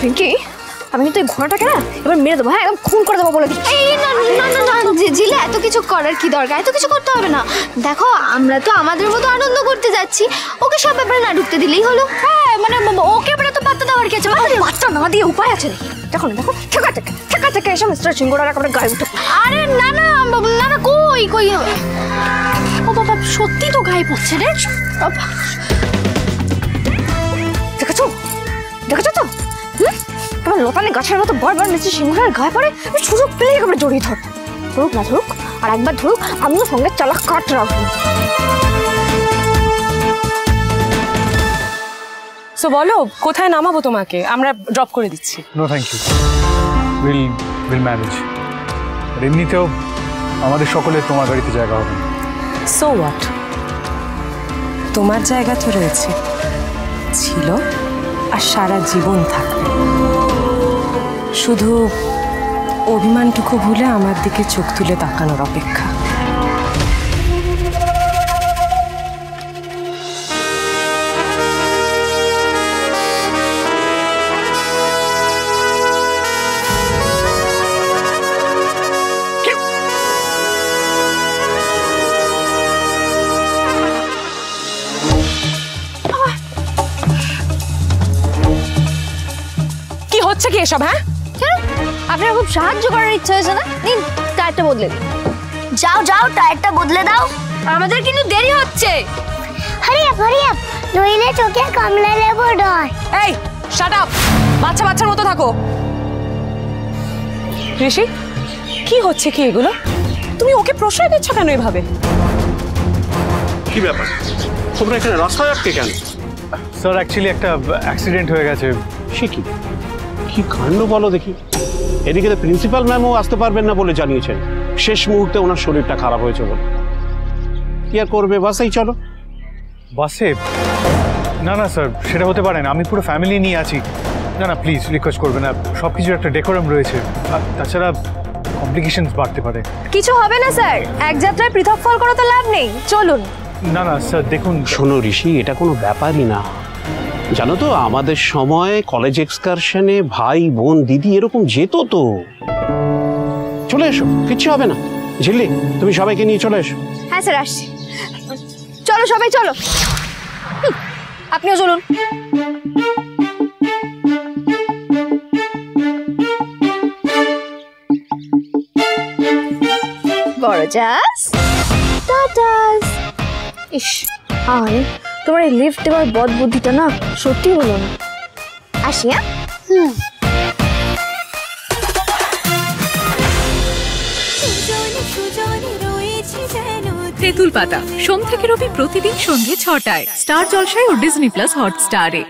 পিঙ্কি আমি কিন্তু এই ঘোড়াটাকে না এবার মেরে দেবো, হ্যাঁ একদম খুন করে দেবো বলে দিচ্ছি। এই না না না না জিলে এত কিছু করার কি দরকার? এত কিছু করতে হবে না। দেখো আমরা তো আমাদের মতো আনন্দ করতে যাচ্ছি, ওকে সব ব্যাপারে না ঢুকতে দিলেই হলো। হ্যাঁ মানে ওকে এবারে তো পাত্তা দেওয়ার কি আছে? পাত্তা না দিয়ে উপায় আছে নাকি? দেখো না, দেখো ঠেকা থেকে এসে মিস্টার সিংহরার একেবারে গায়ে উঠে। আরে না না না না কই কই ও বাবা সত্যি তো গায়ে পড়ছে রে। দেখেছো দেখেছো তো তোমার লতানে গাছের মতো বারবার মিস্টার সিংহরার গায়ে পড়ে। সুযোগ পেলে একেবারে জড়িয়ে ধর, ধরুক না ধরুক, আর একবার ধরুক আমিও সঙ্গে চালাক কাট রাখবো। সো বলো কোথায় নামাবো তোমাকে? আমরা ড্রপ করে দিচ্ছি। No thank you, will manage. এমনিতেও আমাদের সকলের তোমার গাড়িতে জায়গা হবে। সো হোয়াট, তোমার জায়গা তো রয়েছে, ছিল আর সারা জীবন থাকবে। শুধু অভিমানটুকু ভুলে আমার দিকে চোখ তুলে তাকানোর অপেক্ষা। কি হচ্ছে কি এসব? হ্যাঁ আপনার খুব সাহায্য করার ইচ্ছা হয়েছে না? নিন টায়ারটা বদলে দিন। যাও যাও টায়ারটা বদলে দাও, আমাদের কিন্তু দেরি হচ্ছে। হারি আপ নইলে চোখে কমলা লেবু ডয়। এই শাট আপ, বাচ্চার মতো থাকো। ঋষি কি হচ্ছে কি এগুলো? তুমি ওকে প্রশ্রয় দিচ্ছ কেন এভাবে? কি ব্যাপার, তোমরা এখানে রাস্তায় আটকে কেন? স্যার অ্যাকচুয়ালি একটা অ্যাক্সিডেন্ট হয়ে গেছে। সে কি কি কাণ্ড বলো দেখি। এদিকে তো প্রিন্সিপাল ম্যামও আসতে পারবেন না বলে জানিয়েছেন, শেষ মুহূর্তে ওনার শরীরটা খারাপ হয়েছে বলে। কি আর করবে, বাসেই চলো। বাসে? না না স্যার, সেটা হতে পারে না। আমি পুরো ফ্যামিলি নিয়ে আছি। না না প্লিজ রিকোয়েস্ট করবেন না, সব কিছুর একটা ডেকোরাম রয়েছে। আর তাছাড়া কমপ্লিকেশনস বাড়তে পারে। কিছু হবে না স্যার, এক যাত্রায় পৃথক ফল করা তো লাভ নেই, চলুন। না না স্যার দেখুন। শোনো ঋষি, এটা কোনো ব্যাপারই না। জানো তো আমাদের সময় কলেজ এক্সকারশনে ভাই বোন দিদি এরকম যেত তো। চলে এসো, কিচ্ছু হবে না। ঝিল্লি তুমি সবাইকে নিয়ে চলে এসো। হ্যাঁ স্যার আসছি। চলো সবাই চলো, আপনিও চলুন। গর্জাস টাটাস। ইস আরে তোমার এই লিফট দেওয়ার বদ বুদ্ধিটা না সত্যি হলো না। আসি। হ্যাঁ তেঁতুল পাতা সোম থেকে রবি প্রতিদিন সন্ধ্যে ৬টায় স্টার জলসায় ও ডিজনি প্লাস হটস্টারে।